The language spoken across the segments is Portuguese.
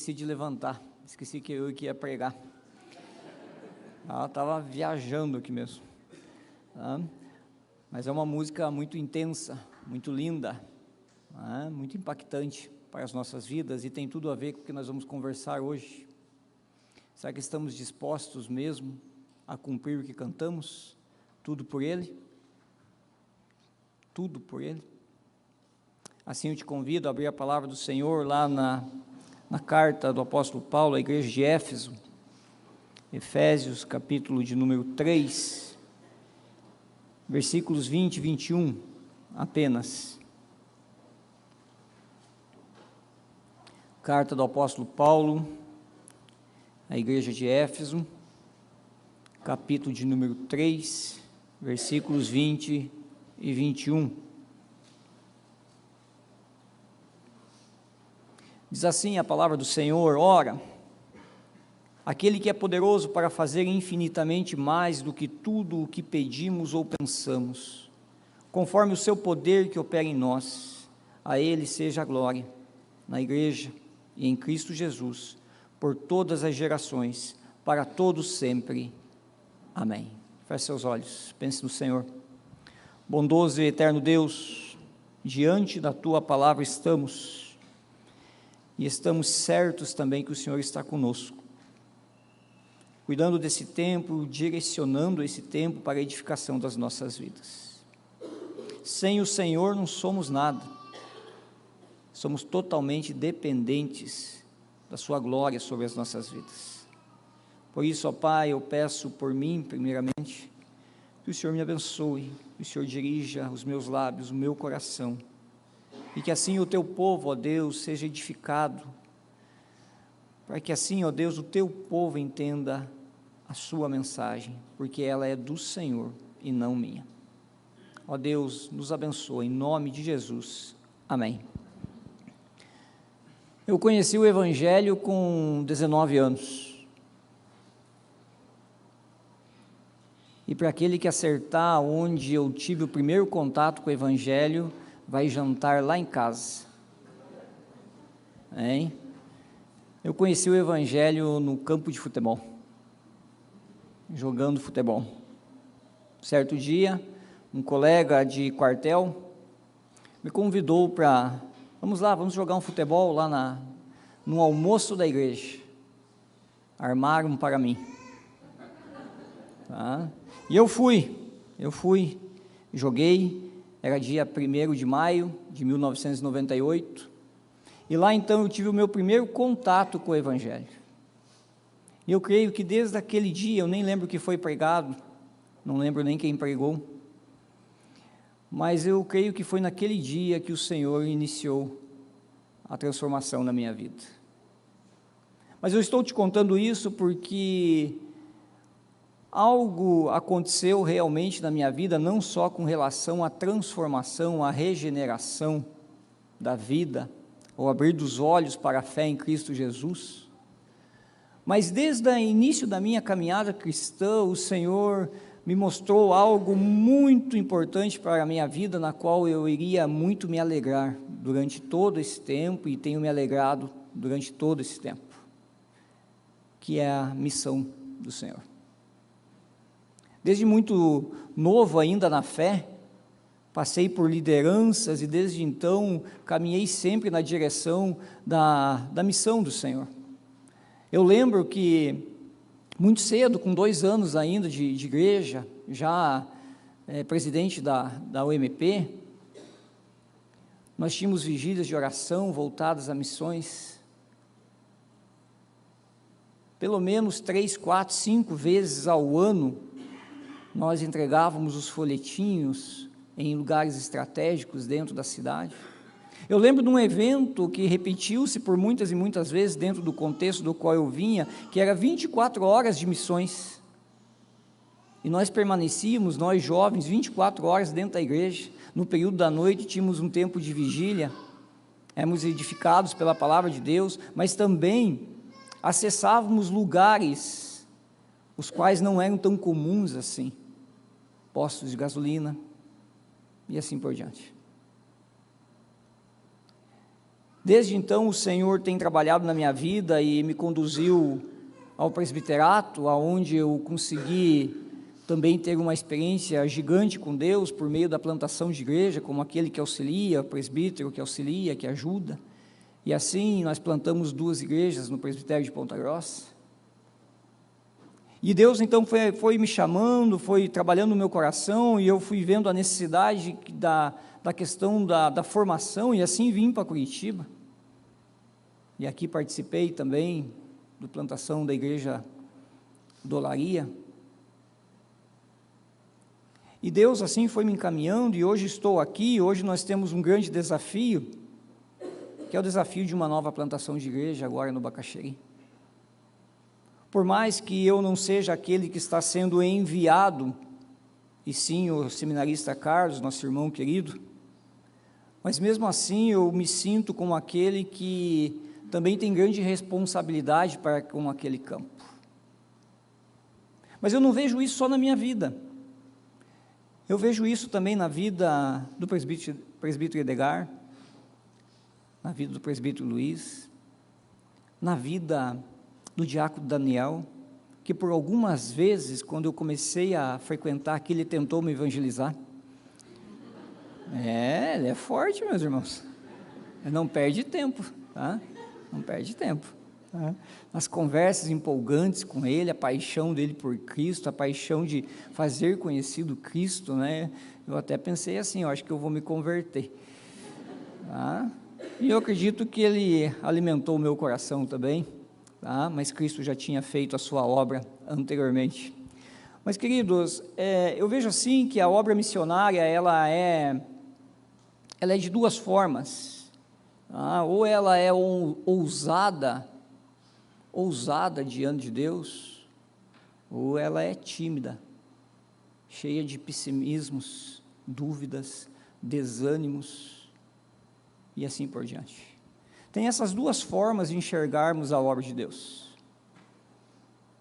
Esqueci de levantar, esqueci que eu que ia pregar. Ela estava viajando aqui mesmo. Tá? Mas é uma música muito intensa, muito linda, tá? Muito impactante para as nossas vidas e tem tudo a ver com o que nós vamos conversar hoje. Será que estamos dispostos mesmo a cumprir o que cantamos? Tudo por Ele? Tudo por Ele? Assim eu te convido a abrir a palavra do Senhor lá na carta do apóstolo Paulo à igreja de Éfeso, Efésios, capítulo de número 3, versículos 20 e 21, apenas. Carta do apóstolo Paulo à igreja de Éfeso, capítulo de número 3, versículos 20 e 21. Diz assim a palavra do Senhor: ora, aquele que é poderoso para fazer infinitamente mais do que tudo o que pedimos ou pensamos, conforme o seu poder que opera em nós, a Ele seja a glória, na igreja e em Cristo Jesus, por todas as gerações, para todos sempre. Amém. Feche seus olhos, pense no Senhor. Bondoso e eterno Deus, diante da Tua palavra estamos, e estamos certos também que o Senhor está conosco, cuidando desse tempo, direcionando esse tempo para a edificação das nossas vidas. Sem o Senhor não somos nada, somos totalmente dependentes da Sua glória sobre as nossas vidas. Por isso, ó Pai, eu peço por mim, primeiramente, que o Senhor me abençoe, que o Senhor dirija os meus lábios, o meu coração, e que assim o Teu povo, ó Deus, seja edificado, para que assim, ó Deus, o Teu povo entenda a Sua mensagem, porque ela é do Senhor e não minha. Ó Deus, nos abençoe, em nome de Jesus. Amém. Eu conheci o Evangelho com 19 anos. E para aquele que acertar onde eu tive o primeiro contato com o Evangelho, vai jantar lá em casa. Hein? Eu conheci o Evangelho no campo de futebol, jogando futebol. Certo dia, um colega de quartel me convidou para, vamos jogar um futebol lá no almoço da igreja. Armaram para mim. Tá? E eu fui, joguei, era dia 1º de maio de 1998, e lá então eu tive o meu primeiro contato com o Evangelho. E eu creio que desde aquele dia, eu nem lembro o que foi pregado, não lembro nem quem pregou, mas eu creio que foi naquele dia que o Senhor iniciou a transformação na minha vida. Mas eu estou te contando isso porque algo aconteceu realmente na minha vida, não só com relação à transformação, à regeneração da vida, ou abrir dos olhos para a fé em Cristo Jesus, mas desde o início da minha caminhada cristã, o Senhor me mostrou algo muito importante para a minha vida, na qual eu iria muito me alegrar durante todo esse tempo, e tenho me alegrado durante todo esse tempo, que é a missão do Senhor. Desde muito novo ainda na fé, passei por lideranças e desde então caminhei sempre na direção da missão do Senhor. Eu lembro que muito cedo, com 2 anos ainda de igreja, já presidente da UMP, nós tínhamos vigílias de oração voltadas a missões, pelo menos 3, 4, 5 vezes ao ano. Nós entregávamos os folhetinhos em lugares estratégicos dentro da cidade. Eu lembro de um evento que repetiu-se por muitas e muitas vezes dentro do contexto do qual eu vinha, que era 24 horas de missões. E nós permanecíamos, nós jovens, 24 horas dentro da igreja. No período da noite tínhamos um tempo de vigília, éramos edificados pela palavra de Deus, mas também acessávamos lugares os quais não eram tão comuns assim, postos de gasolina e assim por diante. Desde então, o Senhor tem trabalhado na minha vida e me conduziu ao presbiterato, aonde eu consegui também ter uma experiência gigante com Deus por meio da plantação de igreja, como aquele que auxilia, o presbítero que auxilia, que ajuda. E assim nós plantamos 2 igrejas no presbitério de Ponta Grossa. E Deus então foi me chamando, foi trabalhando no meu coração, e eu fui vendo a necessidade da questão da formação, e assim vim para Curitiba. E aqui participei também da plantação da igreja do Olaria. E Deus assim foi me encaminhando, e hoje estou aqui. Hoje nós temos um grande desafio, que é o desafio de uma nova plantação de igreja agora no Bacaxeri. Por mais que eu não seja aquele que está sendo enviado, e sim o seminarista Carlos, nosso irmão querido, mas mesmo assim eu me sinto como aquele que também tem grande responsabilidade para com aquele campo. Mas eu não vejo isso só na minha vida, eu vejo isso também na vida do presbítero Edgar, na vida do presbítero Luiz, na vida do diácono Daniel, que por algumas vezes, quando eu comecei a frequentar aqui, ele tentou me evangelizar. Ele é forte, meus irmãos, ele não perde tempo, tá? Não perde tempo. Tá? As conversas empolgantes com ele, a paixão dele por Cristo, a paixão de fazer conhecido Cristo, né? Eu até pensei assim, eu acho que eu vou me converter. Tá? E eu acredito que ele alimentou o meu coração também, tá? Mas Cristo já tinha feito a sua obra anteriormente. Mas, queridos, eu vejo assim que a obra missionária, ela é de 2 formas, tá? Ou ela é ousada diante de Deus, ou ela é tímida, cheia de pessimismos, dúvidas, desânimos, e assim por diante. Tem essas 2 formas de enxergarmos a obra de Deus.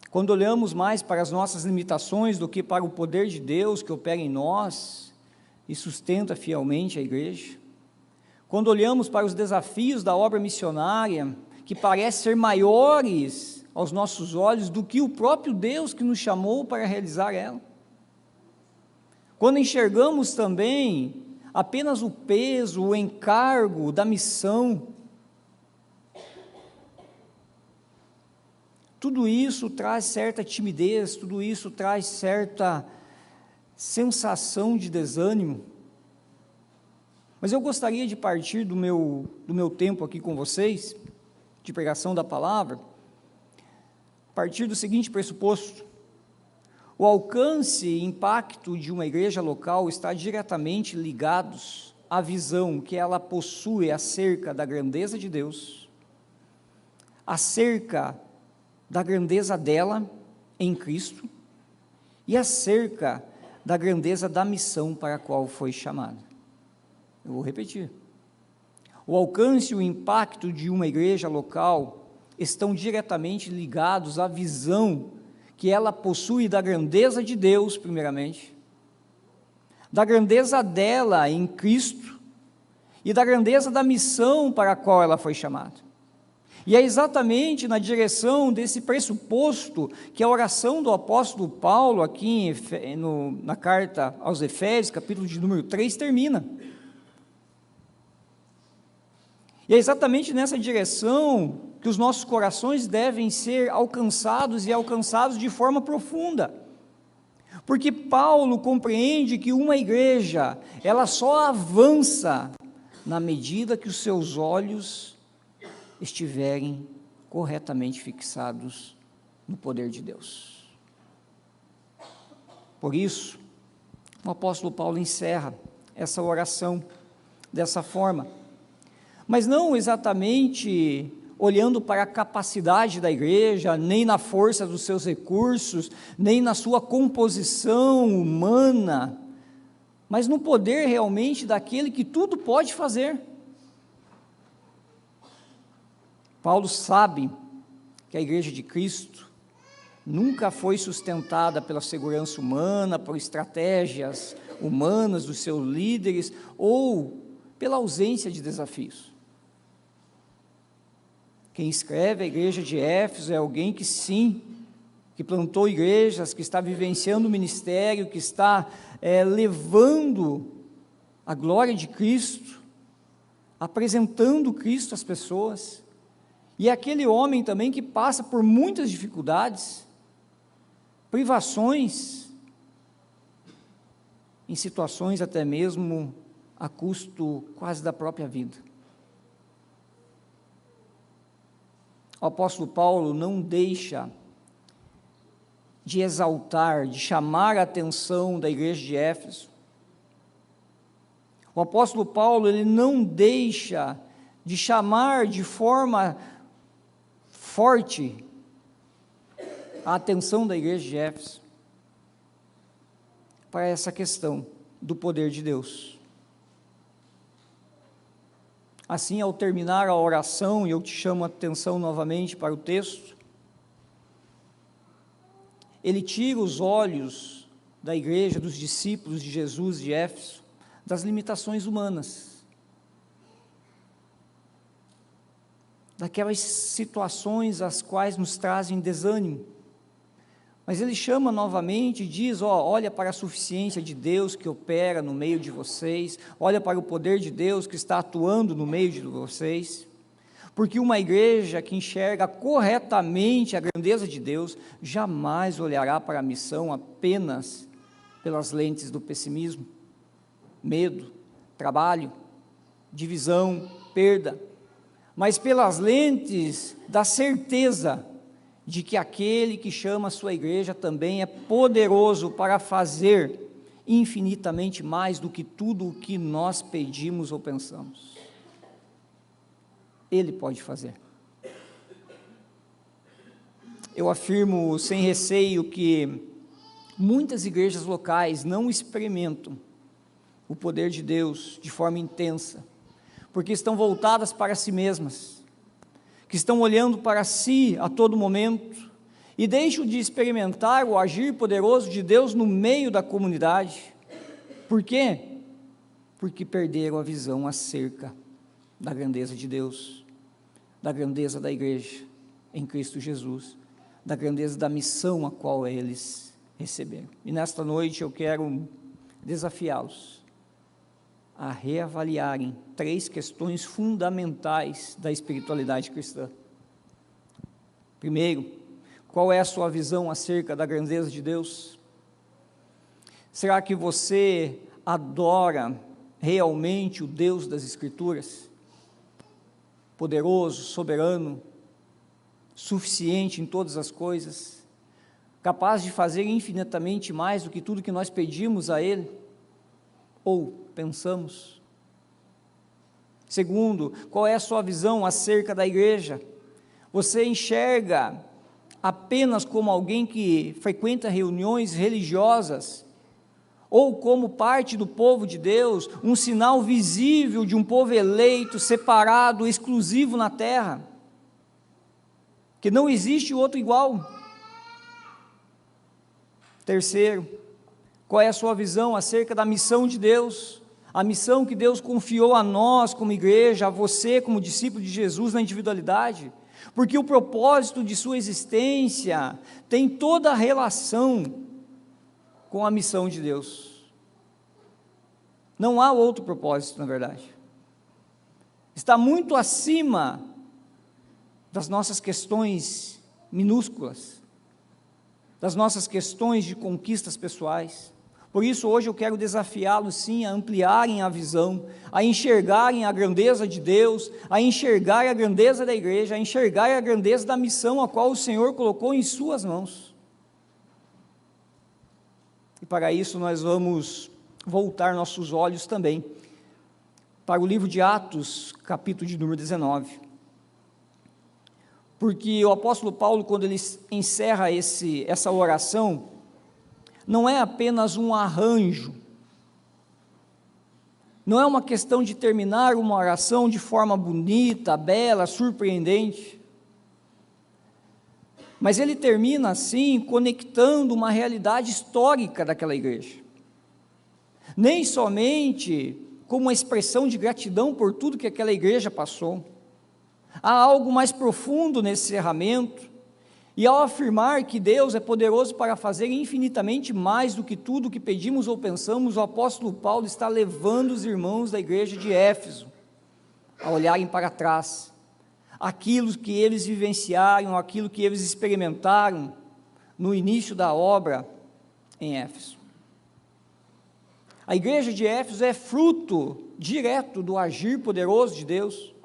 Quando olhamos mais para as nossas limitações do que para o poder de Deus que opera em nós e sustenta fielmente a igreja. Quando olhamos para os desafios da obra missionária, que parecem ser maiores aos nossos olhos do que o próprio Deus que nos chamou para realizar ela. Quando enxergamos também apenas o peso, o encargo da missão, tudo isso traz certa timidez, tudo isso traz certa sensação de desânimo. Mas eu gostaria de partir do meu tempo aqui com vocês, de pregação da palavra, partir do seguinte pressuposto: o alcance e impacto de uma igreja local está diretamente ligados à visão que ela possui acerca da grandeza de Deus, acerca da grandeza dela em Cristo e acerca da grandeza da missão para a qual foi chamada. Eu vou repetir. O alcance e o impacto de uma igreja local estão diretamente ligados à visão que ela possui da grandeza de Deus, primeiramente, da grandeza dela em Cristo e da grandeza da missão para a qual ela foi chamada. E é exatamente na direção desse pressuposto que a oração do apóstolo Paulo, aqui na carta aos Efésios, capítulo de número 3, termina. E é exatamente nessa direção que os nossos corações devem ser alcançados e alcançados de forma profunda. Porque Paulo compreende que uma igreja, ela só avança na medida que os seus olhos estiverem corretamente fixados no poder de Deus. Por isso, o apóstolo Paulo encerra essa oração dessa forma, mas não exatamente olhando para a capacidade da igreja, nem na força dos seus recursos, nem na sua composição humana, mas no poder realmente daquele que tudo pode fazer. Paulo sabe que a igreja de Cristo nunca foi sustentada pela segurança humana, por estratégias humanas dos seus líderes, ou pela ausência de desafios. Quem escreve a igreja de Éfeso é alguém que sim, que plantou igrejas, que está vivenciando o ministério, que está levando a glória de Cristo, apresentando Cristo às pessoas. E é aquele homem também que passa por muitas dificuldades, privações, em situações até mesmo a custo quase da própria vida. O apóstolo Paulo não deixa de exaltar, de chamar a atenção da igreja de Éfeso. O apóstolo Paulo, ele não deixa de chamar de forma forte a atenção da igreja de Éfeso para essa questão do poder de Deus. Assim, ao terminar a oração, e eu te chamo a atenção novamente para o texto, ele tira os olhos da igreja, dos discípulos de Jesus de Éfeso, das limitações humanas, daquelas situações as quais nos trazem desânimo, mas ele chama novamente e diz, olha para a suficiência de Deus que opera no meio de vocês, olha para o poder de Deus que está atuando no meio de vocês, porque uma igreja que enxerga corretamente a grandeza de Deus, jamais olhará para a missão apenas pelas lentes do pessimismo, medo, trabalho, divisão, perda, mas pelas lentes da certeza de que aquele que chama a sua igreja também é poderoso para fazer infinitamente mais do que tudo o que nós pedimos ou pensamos. Ele pode fazer. Eu afirmo sem receio que muitas igrejas locais não experimentam o poder de Deus de forma intensa, porque estão voltadas para si mesmas, que estão olhando para si a todo momento, e deixam de experimentar o agir poderoso de Deus no meio da comunidade. Por quê? Porque perderam a visão acerca da grandeza de Deus, da grandeza da igreja em Cristo Jesus, da grandeza da missão a qual eles receberam. E nesta noite eu quero desafiá-los a reavaliarem 3 questões fundamentais da espiritualidade cristã. Primeiro, qual é a sua visão acerca da grandeza de Deus? Será que você adora realmente o Deus das Escrituras? Poderoso, soberano, suficiente em todas as coisas, capaz de fazer infinitamente mais do que tudo que nós pedimos a Ele? Ou pensamos? Segundo, qual é a sua visão acerca da igreja? Você enxerga apenas como alguém que frequenta reuniões religiosas, ou como parte do povo de Deus, um sinal visível de um povo eleito, separado, exclusivo na terra, que não existe outro igual? Terceiro, qual é a sua visão acerca da missão de Deus? A missão que Deus confiou a nós como igreja, a você como discípulo de Jesus na individualidade, porque o propósito de sua existência tem toda a relação com a missão de Deus. Não há outro propósito, na verdade. Está muito acima das nossas questões minúsculas, das nossas questões de conquistas pessoais. Por isso, hoje eu quero desafiá-los, sim, a ampliarem a visão, a enxergarem a grandeza de Deus, a enxergar a grandeza da igreja, a enxergar a grandeza da missão a qual o Senhor colocou em suas mãos. E para isso nós vamos voltar nossos olhos também para o livro de Atos, capítulo de número 19. Porque o apóstolo Paulo, quando ele encerra essa oração, não é apenas um arranjo, não é uma questão de terminar uma oração de forma bonita, bela, surpreendente, mas ele termina assim, conectando uma realidade histórica daquela igreja, nem somente como uma expressão de gratidão por tudo que aquela igreja passou, Há algo mais profundo nesse encerramento, e ao afirmar que Deus é poderoso para fazer infinitamente mais do que tudo o que pedimos ou pensamos, o apóstolo Paulo está levando os irmãos da igreja de Éfeso a olharem para trás, aquilo que eles vivenciaram, aquilo que eles experimentaram no início da obra em Éfeso. A igreja de Éfeso é fruto direto do agir poderoso de Deus,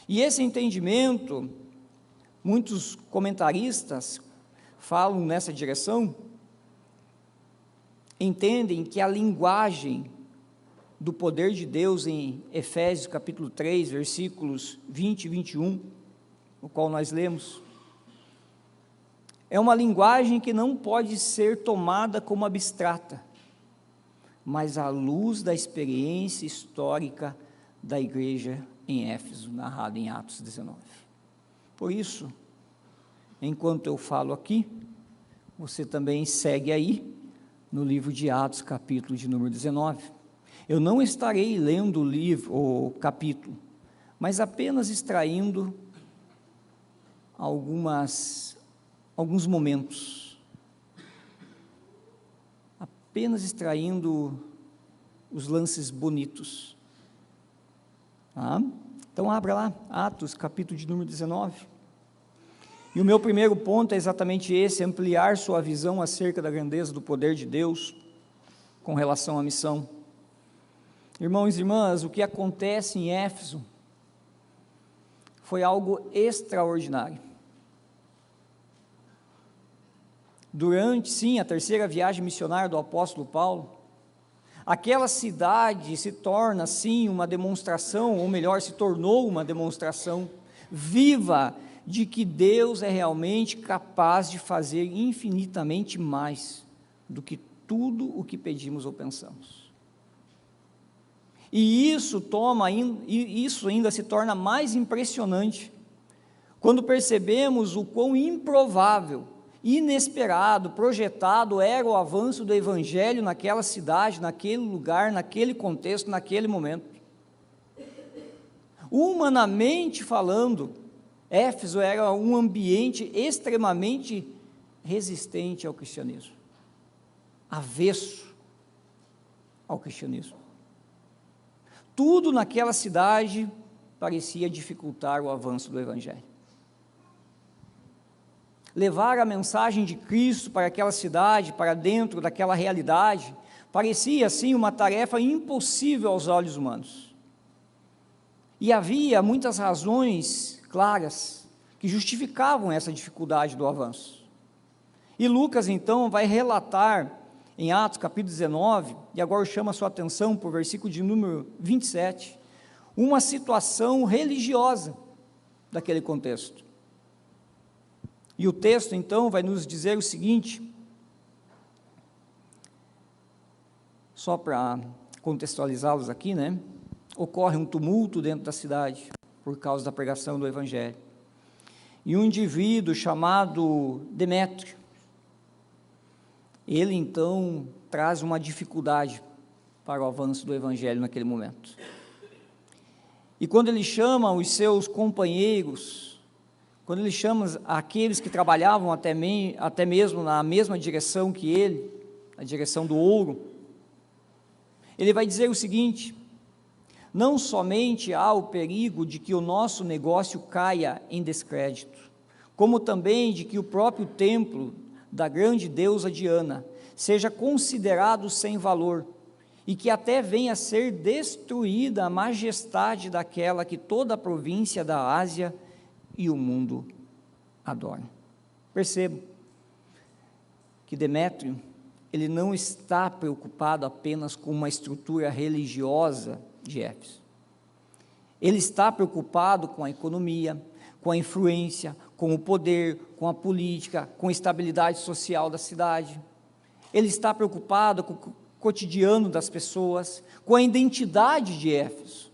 e esse entendimento, muitos comentaristas falam nessa direção, entendem que a linguagem do poder de Deus em Efésios capítulo 3, versículos 20 e 21, o qual nós lemos, é uma linguagem que não pode ser tomada como abstrata, mas à luz da experiência histórica da igreja em Éfeso, narrada em Atos 19. Por isso, enquanto eu falo aqui, você também segue aí no livro de Atos, capítulo de número 19. Eu não estarei lendo o livro, o capítulo, mas apenas extraindo alguns momentos, apenas extraindo os lances bonitos. Tá? Então abra lá, Atos, capítulo de número 19, e o meu primeiro ponto é exatamente esse: ampliar sua visão acerca da grandeza do poder de Deus com relação à missão. Irmãos e irmãs, o que acontece em Éfeso foi algo extraordinário. Durante, sim, a terceira viagem missionária do apóstolo Paulo, aquela cidade se torna, sim, uma demonstração, ou melhor, se tornou uma demonstração viva de que Deus é realmente capaz de fazer infinitamente mais do que tudo o que pedimos ou pensamos. E isso ainda se torna mais impressionante quando percebemos o quão improvável, inesperado, projetado era o avanço do evangelho naquela cidade, naquele lugar, naquele contexto, naquele momento. Humanamente falando, Éfeso era um ambiente extremamente resistente ao cristianismo, avesso ao cristianismo. Tudo naquela cidade parecia dificultar o avanço do evangelho. Levar a mensagem de Cristo para aquela cidade, para dentro daquela realidade, parecia assim uma tarefa impossível aos olhos humanos. E havia muitas razões claras que justificavam essa dificuldade do avanço. E Lucas então vai relatar em Atos capítulo 19, e agora chama a sua atenção para o versículo de número 27, uma situação religiosa daquele contexto. E o texto então vai nos dizer o seguinte, só para contextualizá-los aqui, né? Ocorre um tumulto dentro da cidade por causa da pregação do evangelho. E um indivíduo chamado Demétrio, ele então traz uma dificuldade para o avanço do evangelho naquele momento. E quando ele chama os seus companheiros, quando ele chama aqueles que trabalhavam até mesmo na mesma direção que ele, a direção do ouro, ele vai dizer o seguinte: não somente há o perigo de que o nosso negócio caia em descrédito, como também de que o próprio templo da grande deusa Diana seja considerado sem valor, e que até venha a ser destruída a majestade daquela que toda a província da Ásia e o mundo adoram. Percebo que Demétrio, ele não está preocupado apenas com uma estrutura religiosa de Éfeso. Ele está preocupado com a economia, com a influência, com o poder, com a política, com a estabilidade social da cidade. Ele está preocupado com o cotidiano das pessoas, com a identidade de Éfeso.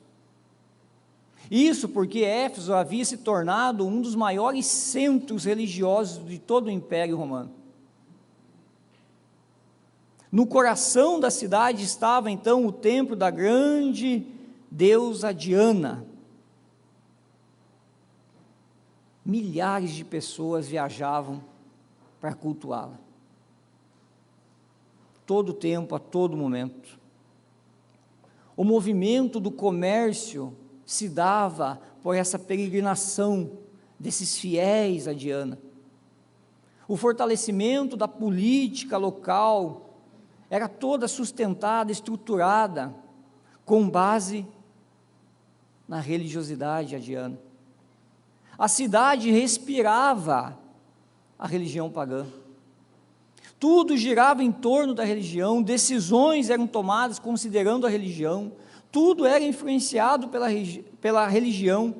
Isso porque Éfeso havia se tornado um dos maiores centros religiosos de todo o Império Romano. No coração da cidade estava então o templo da grande deusa Diana. milhares de pessoas viajavam para cultuá-la. Todo o tempo, a todo momento. O movimento do comércio se dava por essa peregrinação desses fiéis a Diana. O fortalecimento da política local era toda sustentada, estruturada, com base na religiosidade a Diana. A cidade respirava a religião pagã. Tudo girava em torno da religião, decisões eram tomadas considerando a religião, tudo era influenciado pela religião.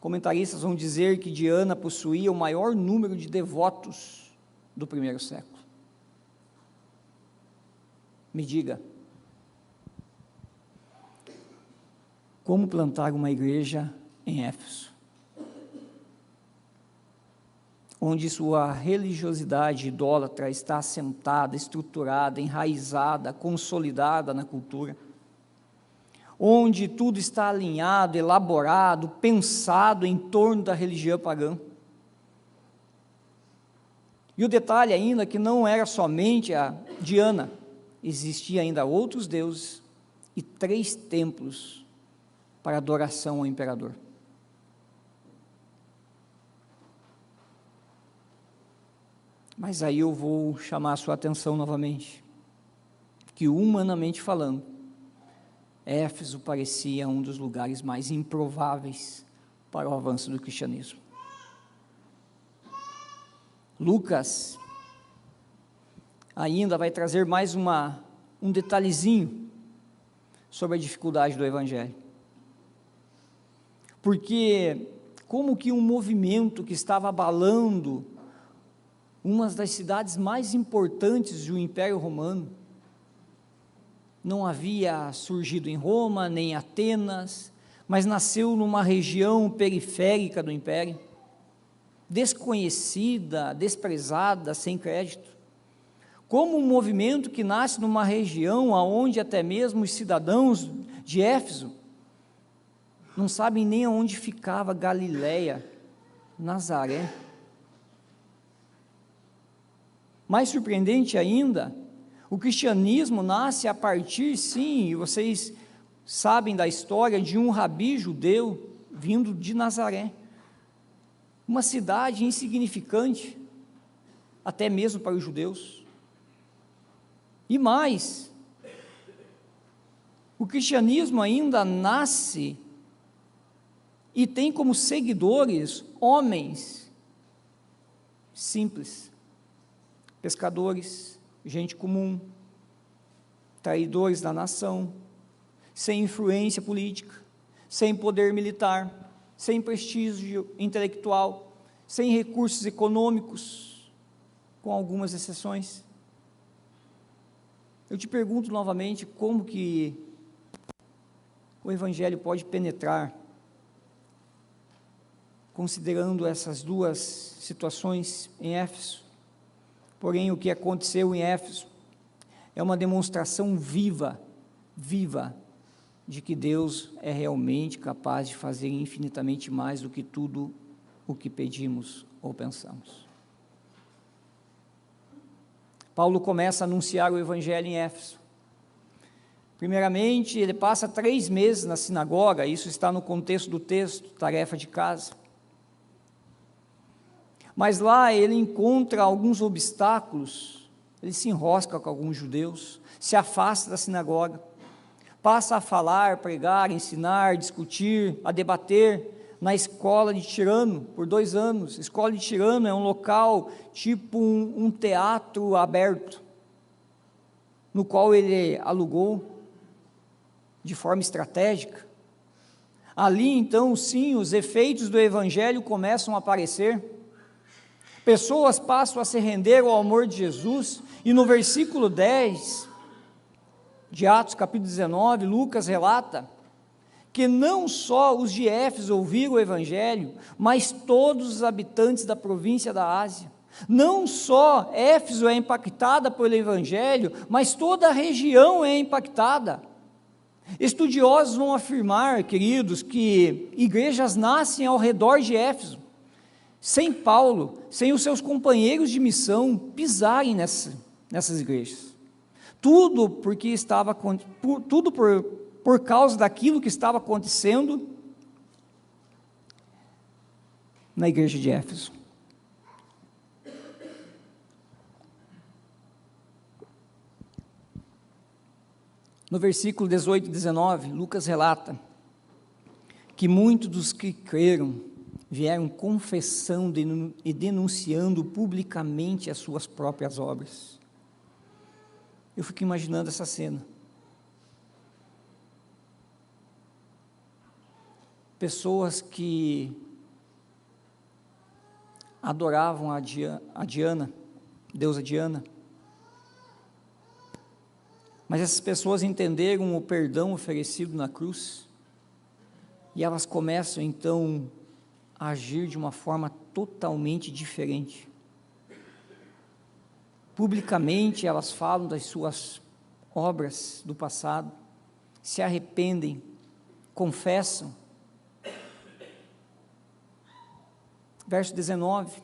Comentaristas vão dizer que Diana possuía o maior número de devotos do primeiro século. Me diga, como plantar uma igreja em Éfeso, onde sua religiosidade idólatra está assentada, estruturada, enraizada, consolidada na cultura, onde tudo está alinhado, elaborado, pensado em torno da religião pagã. E o detalhe ainda que não era somente a Diana, existia ainda outros deuses e 3 templos para adoração ao imperador. Mas aí eu vou chamar a sua atenção novamente, que humanamente falando, Éfeso parecia um dos lugares mais improváveis para o avanço do cristianismo. Lucas ainda vai trazer mais um detalhezinho sobre a dificuldade do evangelho. Porque como que um movimento que estava abalando uma das cidades mais importantes do Império Romano, não havia surgido em Roma, nem em Atenas, mas nasceu numa região periférica do Império, desconhecida, desprezada, sem crédito. Como um movimento que nasce numa região onde até mesmo os cidadãos de Éfeso não sabem nem aonde ficava Galileia, Nazaré. Mais surpreendente ainda, o cristianismo nasce a partir, sim, vocês sabem da história de um rabi judeu vindo de Nazaré, uma cidade insignificante, até mesmo para os judeus. E mais, o cristianismo ainda nasce e tem como seguidores homens simples, pescadores, gente comum, traidores da nação, sem influência política, sem poder militar, sem prestígio intelectual, sem recursos econômicos, com algumas exceções. Eu te pergunto novamente, como que o evangelho pode penetrar, considerando essas 2 situações em Éfeso? Porém, o que aconteceu em Éfeso é uma demonstração viva de que Deus é realmente capaz de fazer infinitamente mais do que tudo o que pedimos ou pensamos. Paulo começa a anunciar o evangelho em Éfeso. Primeiramente, ele passa 3 meses na sinagoga, isso está no contexto do texto, tarefa de casa. Mas lá ele encontra alguns obstáculos, ele se enrosca com alguns judeus, se afasta da sinagoga, passa a falar, pregar, ensinar, discutir, a debater na escola de Tirano por 2 anos. A escola de Tirano é um local tipo um teatro aberto, no qual ele alugou de forma estratégica. Ali então, sim, os efeitos do evangelho começam a aparecer. Pessoas passam a se render ao amor de Jesus, e no versículo 10 de Atos capítulo 19, Lucas relata que não só os de Éfeso ouviram o evangelho, mas todos os habitantes da província da Ásia. Não só Éfeso é impactada pelo evangelho, mas toda a região é impactada. Estudiosos vão afirmar, queridos, que igrejas nascem ao redor de Éfeso, sem Paulo, sem os seus companheiros de missão pisarem nessas igrejas. Tudo por causa daquilo que estava acontecendo na igreja de Éfeso. No versículo 18 e 19, Lucas relata que muitos dos que creram vieram confessando e denunciando publicamente as suas próprias obras. Eu fico imaginando essa cena. Pessoas que adoravam a Diana, deusa Diana, mas essas pessoas entenderam o perdão oferecido na cruz, e elas começam então a agir de uma forma totalmente diferente. Publicamente elas falam das suas obras do passado, se arrependem, confessam. Verso 19.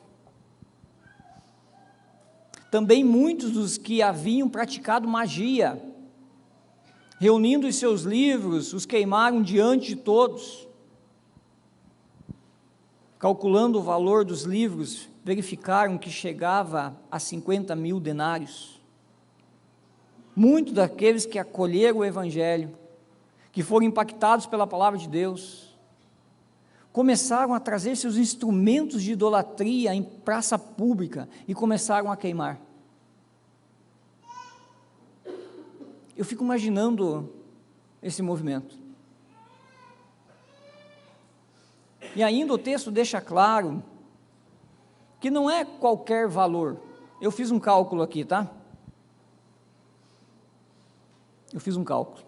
Também muitos dos que haviam praticado magia, reunindo os seus livros, os queimaram diante de todos. Calculando o valor dos livros, verificaram que chegava a 50.000 denários. Muitos daqueles que acolheram o Evangelho, que foram impactados pela palavra de Deus, começaram a trazer seus instrumentos de idolatria em praça pública e começaram a queimar. Eu fico imaginando esse movimento. E ainda o texto deixa claro que não é qualquer valor. Eu fiz um cálculo aqui, tá? Eu fiz um cálculo.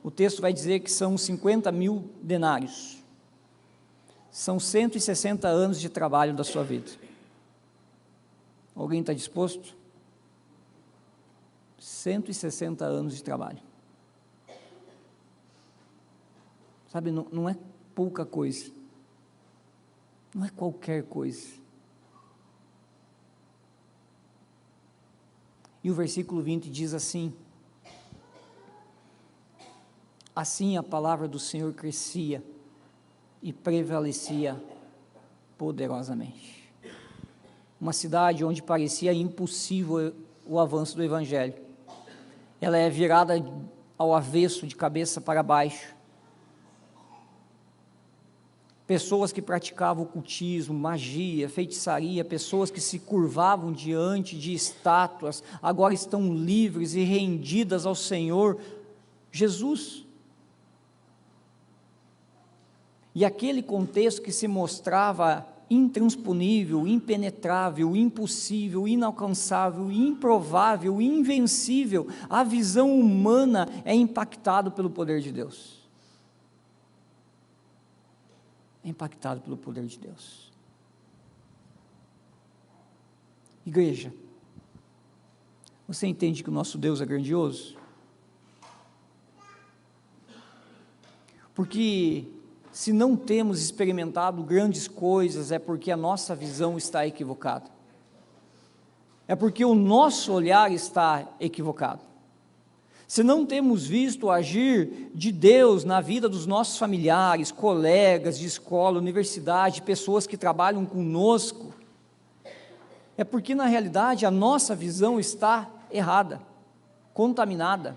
O texto vai dizer que são 50.000 denários. São 160 anos de trabalho da sua vida. Alguém está disposto? 160 anos de trabalho. Sabe, não é pouca coisa. Não é qualquer coisa. E o versículo 20 diz assim: assim a palavra do Senhor crescia e prevalecia poderosamente. Uma cidade onde parecia impossível o avanço do Evangelho, ela é virada ao avesso, de cabeça para baixo. Pessoas que praticavam ocultismo, magia, feitiçaria, pessoas que se curvavam diante de estátuas, agora estão livres e rendidas ao Senhor Jesus. E aquele contexto que se mostrava intransponível, impenetrável, impossível, inalcançável, improvável, invencível, a visão humana é impactada pelo poder de Deus. É impactado pelo poder de Deus. Igreja, você entende que o nosso Deus é grandioso? Porque se não temos experimentado grandes coisas, é porque a nossa visão está equivocada. É porque o nosso olhar está equivocado. Se não temos visto o agir de Deus na vida dos nossos familiares, colegas de escola, universidade, pessoas que trabalham conosco, é porque na realidade a nossa visão está errada, contaminada.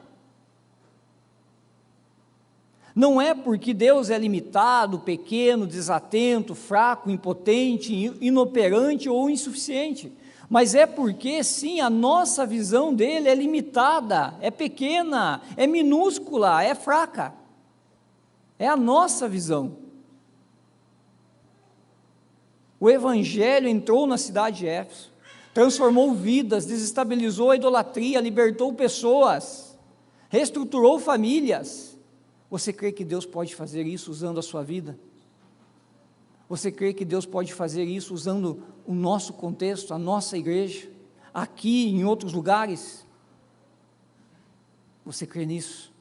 Não é porque Deus é limitado, pequeno, desatento, fraco, impotente, inoperante ou insuficiente, mas é porque sim, a nossa visão dele é limitada, é pequena, é minúscula, é fraca. É a nossa visão. O Evangelho entrou na cidade de Éfeso, transformou vidas, desestabilizou a idolatria, libertou pessoas, reestruturou famílias. Você crê que Deus pode fazer isso usando a sua vida? Você crê que Deus pode fazer isso usando o nosso contexto, a nossa igreja, aqui e em outros lugares? Você crê nisso?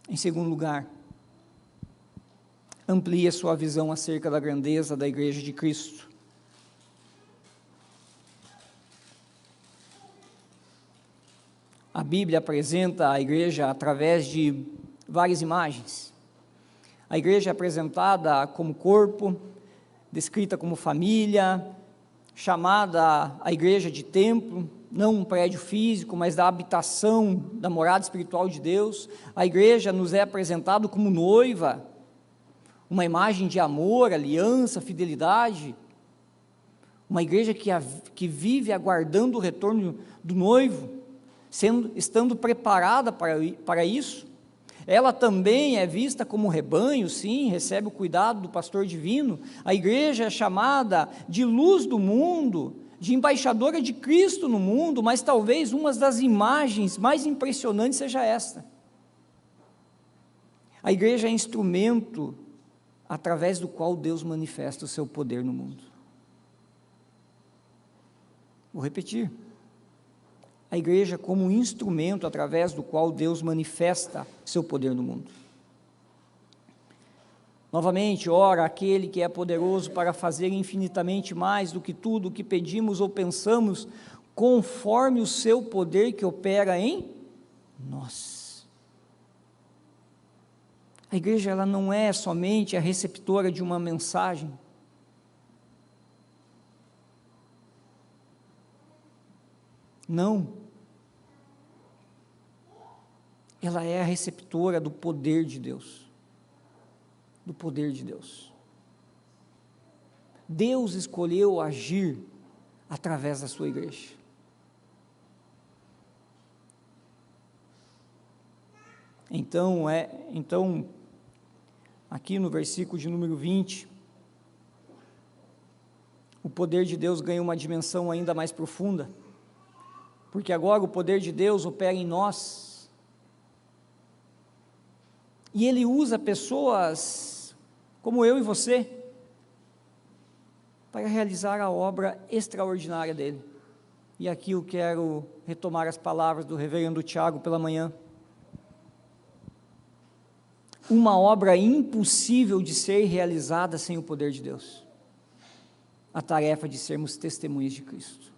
Em segundo lugar, amplie a sua visão acerca da grandeza da Igreja de Cristo. A Bíblia apresenta a igreja através de várias imagens. A igreja é apresentada como corpo, descrita como família, chamada a igreja de templo, não um prédio físico, mas da habitação, da morada espiritual de Deus. A igreja nos é apresentada como noiva, uma imagem de amor, aliança, fidelidade. Uma igreja que vive aguardando o retorno do noivo, estando preparada para isso. Ela também é vista como rebanho, sim, recebe o cuidado do pastor divino. A igreja é chamada de luz do mundo, de embaixadora de Cristo no mundo, mas talvez uma das imagens mais impressionantes seja esta. A igreja é instrumento através do qual Deus manifesta o seu poder no mundo. Vou repetir. A igreja como um instrumento através do qual Deus manifesta seu poder no mundo. Novamente, ora, aquele que é poderoso para fazer infinitamente mais do que tudo o que pedimos ou pensamos, conforme o seu poder que opera em nós. A igreja, ela não é somente a receptora de uma mensagem. Não. Ela é a receptora do poder de Deus. Do poder de Deus. Deus escolheu agir através da sua igreja. Então, aqui no versículo de número 20, o poder de Deus ganha uma dimensão ainda mais profunda, porque agora o poder de Deus opera em nós, e Ele usa pessoas como eu e você, para realizar a obra extraordinária dEle. E aqui eu quero retomar as palavras do reverendo Tiago pela manhã. Uma obra impossível de ser realizada sem o poder de Deus. A tarefa de sermos testemunhas de Cristo.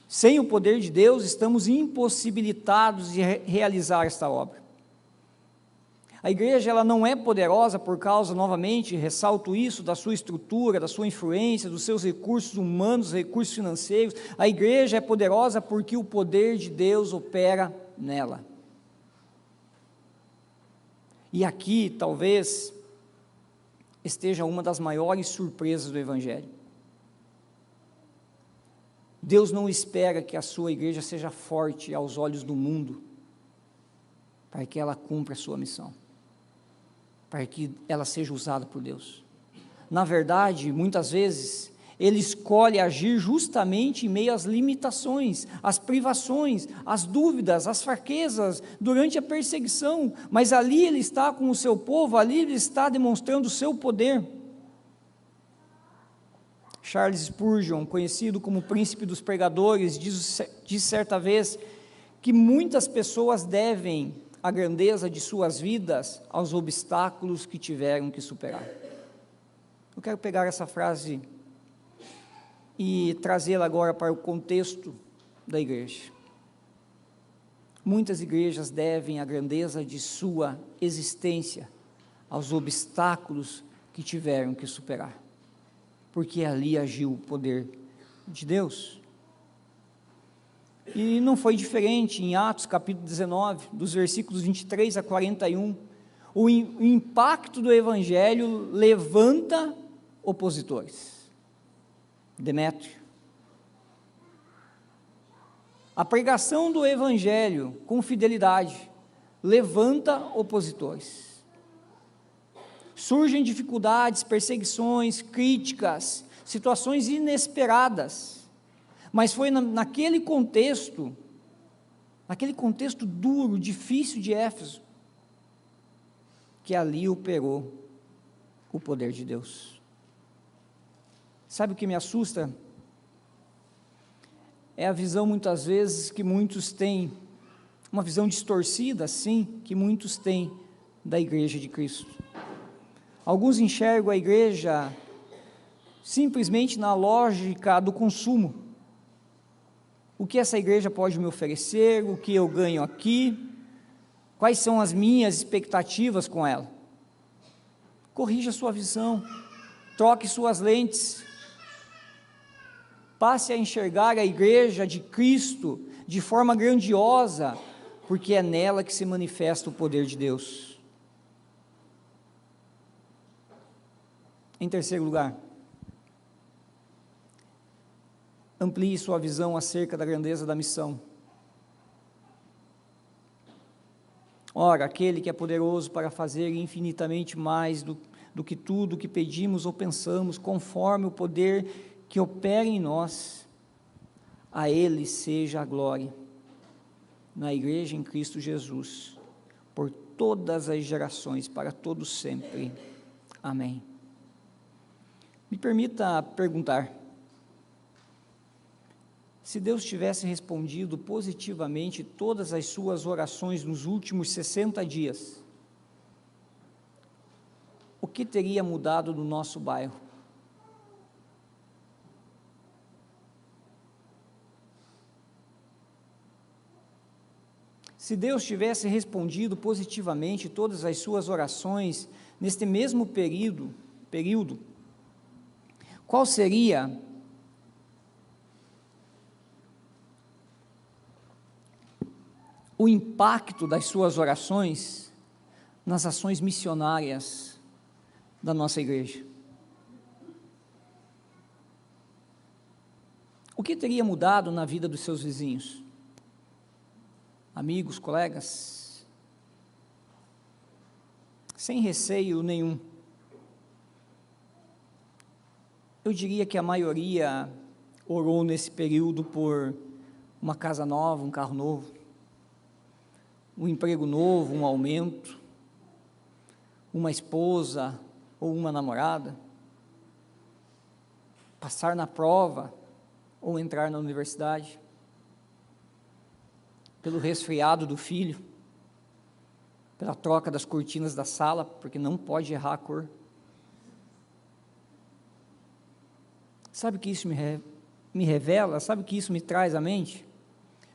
Sem o poder de Deus, estamos impossibilitados de realizar esta obra. A igreja, ela não é poderosa por causa, novamente, ressalto isso, da sua estrutura, da sua influência, dos seus recursos humanos, recursos financeiros. A igreja é poderosa porque o poder de Deus opera nela. E aqui, talvez, esteja uma das maiores surpresas do Evangelho. Deus não espera que a sua igreja seja forte aos olhos do mundo, para que ela cumpra a sua missão, para que ela seja usada por Deus. Na verdade, muitas vezes, Ele escolhe agir justamente em meio às limitações, às privações, às dúvidas, às fraquezas, durante a perseguição, mas ali Ele está com o seu povo, ali Ele está demonstrando o seu poder. Charles Spurgeon, conhecido como príncipe dos pregadores, diz certa vez que muitas pessoas devem a grandeza de suas vidas aos obstáculos que tiveram que superar. Eu quero pegar essa frase e trazê-la agora para o contexto da igreja. Muitas igrejas devem a grandeza de sua existência aos obstáculos que tiveram que superar, porque ali agiu o poder de Deus. E não foi diferente em Atos capítulo 19, dos versículos 23 a 41, o impacto do Evangelho levanta opositores. Demétrio. A pregação do Evangelho com fidelidade levanta opositores. Surgem dificuldades, perseguições, críticas, situações inesperadas, mas foi naquele contexto duro, difícil de Éfeso, que ali operou o poder de Deus. Sabe o que me assusta? É a visão muitas vezes que muitos têm uma visão distorcida, sim, que muitos têm da igreja de Cristo. Alguns enxergam a igreja simplesmente na lógica do consumo. O que essa igreja pode me oferecer, o que eu ganho aqui, quais são as minhas expectativas com ela. Corrija sua visão, troque suas lentes, passe a enxergar a igreja de Cristo de forma grandiosa, porque é nela que se manifesta o poder de Deus. Em terceiro lugar, amplie sua visão acerca da grandeza da missão. Ora, aquele que é poderoso para fazer infinitamente mais do que tudo o que pedimos ou pensamos, conforme o poder que opera em nós, a Ele seja a glória, na igreja em Cristo Jesus, por todas as gerações, para todos sempre. Amém. Me permita perguntar, se Deus tivesse respondido positivamente todas as suas orações nos últimos 60 dias, o que teria mudado no nosso bairro? Se Deus tivesse respondido positivamente todas as suas orações neste mesmo período, qual seria o impacto das suas orações nas ações missionárias da nossa igreja? O que teria mudado na vida dos seus vizinhos? Amigos, colegas? Sem receio nenhum. Eu diria que a maioria orou nesse período por uma casa nova, um carro novo, um emprego novo, um aumento, uma esposa ou uma namorada, passar na prova ou entrar na universidade, pelo resfriado do filho, pela troca das cortinas da sala, porque não pode errar a cor. Sabe o que isso me revela? Sabe o que isso me traz à mente?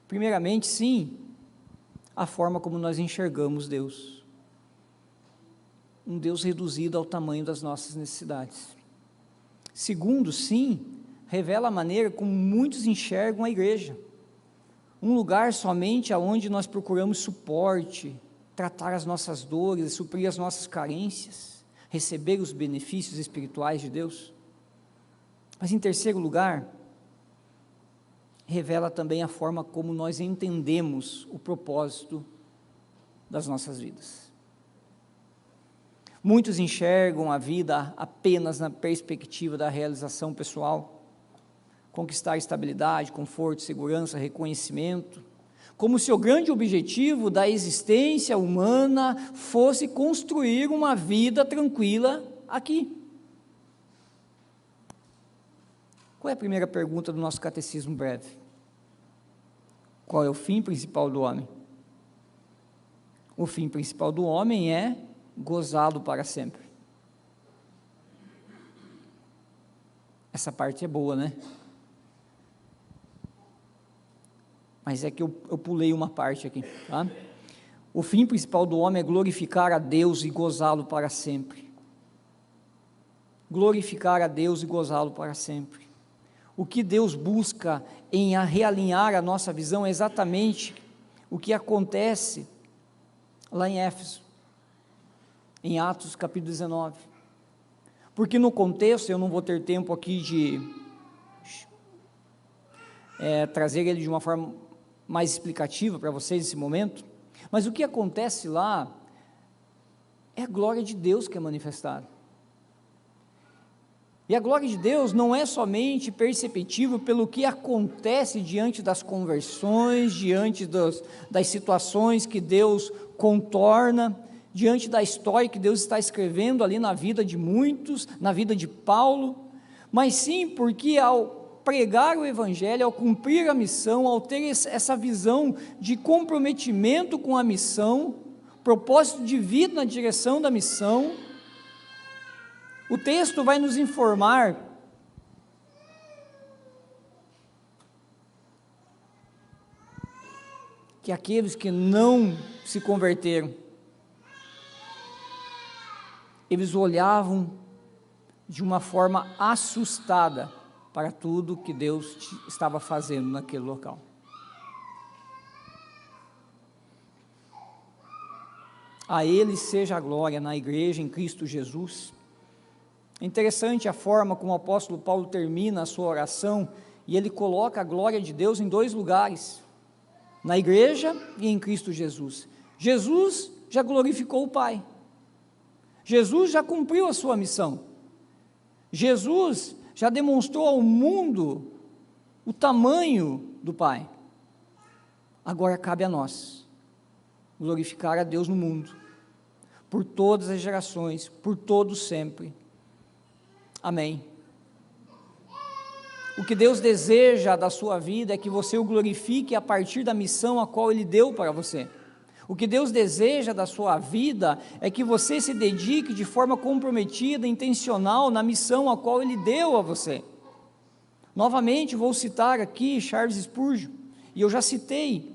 Primeiramente, sim, a forma como nós enxergamos Deus. Um Deus reduzido ao tamanho das nossas necessidades. Segundo, sim, revela a maneira como muitos enxergam a igreja. Um lugar somente onde nós procuramos suporte, tratar as nossas dores, suprir as nossas carências, receber os benefícios espirituais de Deus. Mas em terceiro lugar, revela também a forma como nós entendemos o propósito das nossas vidas. Muitos enxergam a vida apenas na perspectiva da realização pessoal, conquistar estabilidade, conforto, segurança, reconhecimento, como se o grande objetivo da existência humana fosse construir uma vida tranquila aqui. Qual é a primeira pergunta do nosso catecismo breve? Qual é o fim principal do homem? O fim principal do homem é gozá-lo para sempre. Essa parte é boa, né? Mas é que eu pulei uma parte aqui, tá? O fim principal do homem é glorificar a Deus e gozá-lo para sempre. Glorificar a Deus e gozá-lo para sempre. O que Deus busca em realinhar a nossa visão é exatamente o que acontece lá em Éfeso, em Atos capítulo 19. Porque no contexto, eu não vou ter tempo aqui de trazer ele de uma forma mais explicativa para vocês nesse momento, mas o que acontece lá é a glória de Deus que é manifestada. E a glória de Deus não é somente perceptível pelo que acontece diante das conversões, diante das situações que Deus contorna, diante da história que Deus está escrevendo ali na vida de muitos, na vida de Paulo, mas sim porque pregar o Evangelho, ao cumprir a missão, ao ter essa visão de comprometimento com a missão, propósito de vida na direção da missão, o texto vai nos informar que aqueles que não se converteram, eles olhavam de uma forma assustada para tudo que Deus estava fazendo naquele local. A Ele seja a glória na igreja em Cristo Jesus. É interessante a forma como o apóstolo Paulo termina a sua oração, e ele coloca a glória de Deus em dois lugares, na igreja e em Cristo Jesus. Jesus já glorificou o Pai, Jesus já cumpriu a sua missão, Jesus já demonstrou ao mundo o tamanho do Pai. Agora cabe a nós glorificar a Deus no mundo, por todas as gerações, por todos sempre. Amém. O que Deus deseja da sua vida é que você o glorifique a partir da missão a qual Ele deu para você. O que Deus deseja da sua vida é que você se dedique de forma comprometida, intencional, na missão a qual Ele deu a você. Novamente, vou citar aqui Charles Spurgeon, e eu já citei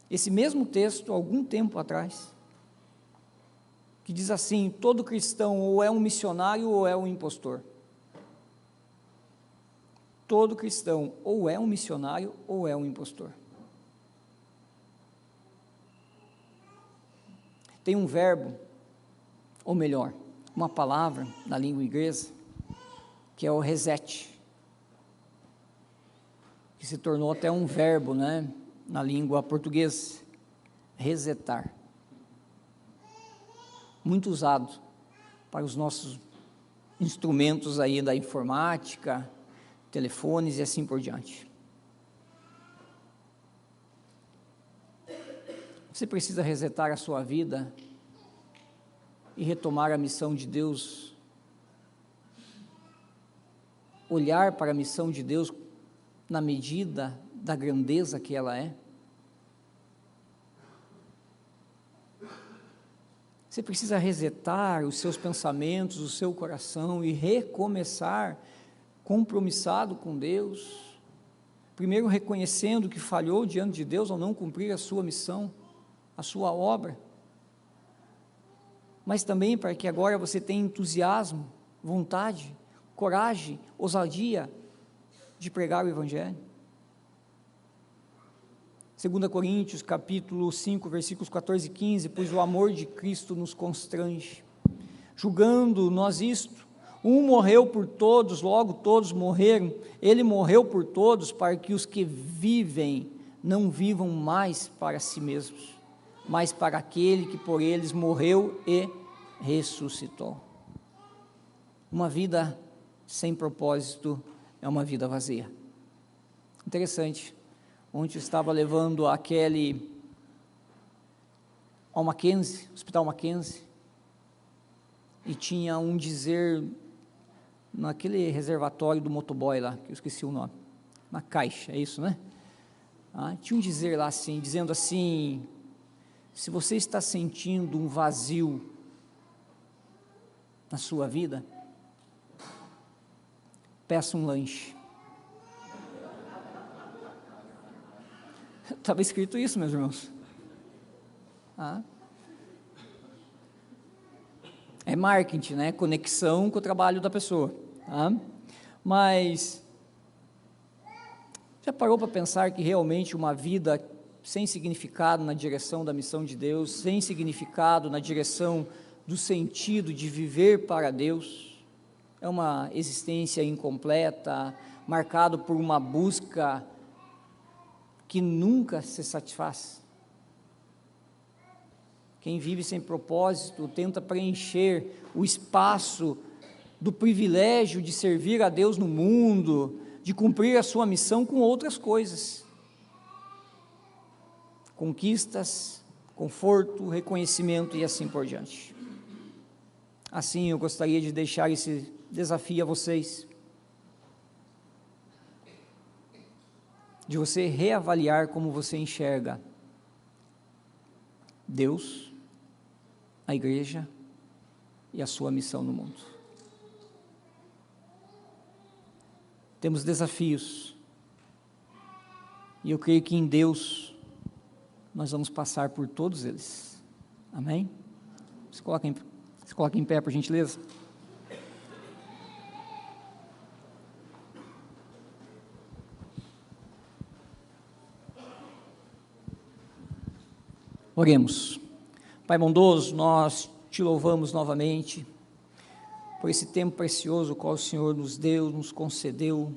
esse mesmo texto algum tempo atrás, que diz assim: todo cristão ou é um missionário ou é um impostor. Todo cristão ou é um missionário ou é um impostor. Tem um verbo, ou melhor, uma palavra na língua inglesa, que é o reset, que se tornou até um verbo, né, na língua portuguesa, resetar, muito usado para os nossos instrumentos aí da informática, telefones e assim por diante. Você precisa resetar a sua vida e retomar a missão de Deus, olhar para a missão de Deus na medida da grandeza que ela é. Você precisa resetar os seus pensamentos, o seu coração e recomeçar compromissado com Deus, primeiro reconhecendo que falhou diante de Deus ao não cumprir a sua missão, a sua obra, mas também para que agora você tenha entusiasmo, vontade, coragem, ousadia de pregar o Evangelho. 2 Coríntios, capítulo 5, versículos 14 e 15, pois o amor de Cristo nos constrange, julgando nós isto, um morreu por todos, logo todos morreram, ele morreu por todos, para que os que vivem não vivam mais para si mesmos, mas para aquele que por eles morreu e ressuscitou. Uma vida sem propósito é uma vida vazia. Interessante, ontem eu estava levando a Kelly ao Mackenzie, Hospital Mackenzie, e tinha um dizer naquele reservatório do motoboy lá, que eu esqueci o nome, na caixa, é isso, né? Tinha um dizer lá assim, dizendo assim: se você está sentindo um vazio na sua vida, peça um lanche. Estava escrito isso, meus irmãos. É marketing, né? Conexão com o trabalho da pessoa. Mas já parou para pensar que realmente uma vida sem significado na direção da missão de Deus, sem significado na direção do sentido de viver para Deus, é uma existência incompleta, marcado por uma busca que nunca se satisfaz? Quem vive sem propósito tenta preencher o espaço do privilégio de servir a Deus no mundo, de cumprir a sua missão com outras coisas, conquistas, conforto, reconhecimento e assim por diante. Assim, eu gostaria de deixar esse desafio a vocês, de você reavaliar como você enxerga Deus, a igreja e a sua missão no mundo. Temos desafios, e eu creio que em Deus nós vamos passar por todos eles. Amém? Se coloca em pé, por gentileza. Oremos. Pai bondoso, nós te louvamos novamente por esse tempo precioso qual o Senhor nos deu, nos concedeu,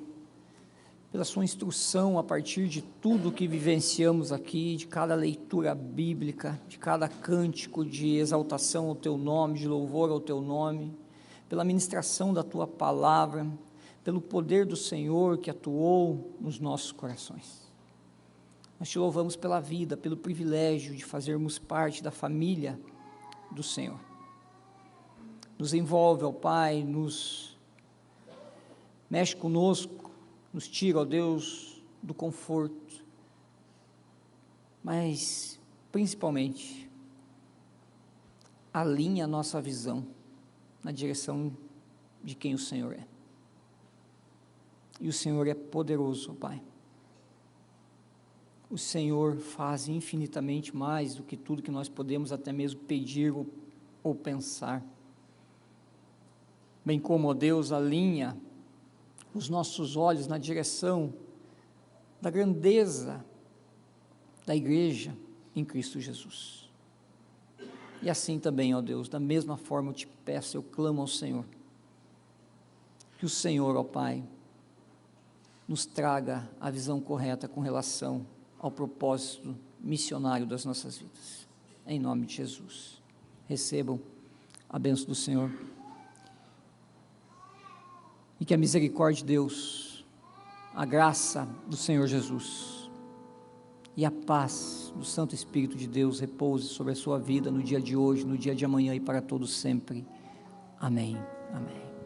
pela sua instrução a partir de tudo que vivenciamos aqui, de cada leitura bíblica, de cada cântico de exaltação ao teu nome, de louvor ao teu nome, pela ministração da tua palavra, pelo poder do Senhor que atuou nos nossos corações. Nós te louvamos pela vida, pelo privilégio de fazermos parte da família do Senhor. Nos envolve, ó Pai, mexe conosco, nos tira, ó Deus, do conforto, mas, principalmente, alinha a nossa visão na direção de quem o Senhor é. E o Senhor é poderoso, ó Pai. O Senhor faz infinitamente mais do que tudo que nós podemos até mesmo pedir ou pensar. Bem como, ó Deus, alinha os nossos olhos na direção da grandeza da igreja em Cristo Jesus. E assim também, ó Deus, da mesma forma eu te peço, eu clamo ao Senhor, que o Senhor, ó Pai, nos traga a visão correta com relação ao propósito missionário das nossas vidas, em nome de Jesus. Recebam a bênção do Senhor, e que a misericórdia de Deus, a graça do Senhor Jesus e a paz do Santo Espírito de Deus repouse sobre a sua vida no dia de hoje, no dia de amanhã e para todos sempre. Amém. Amém.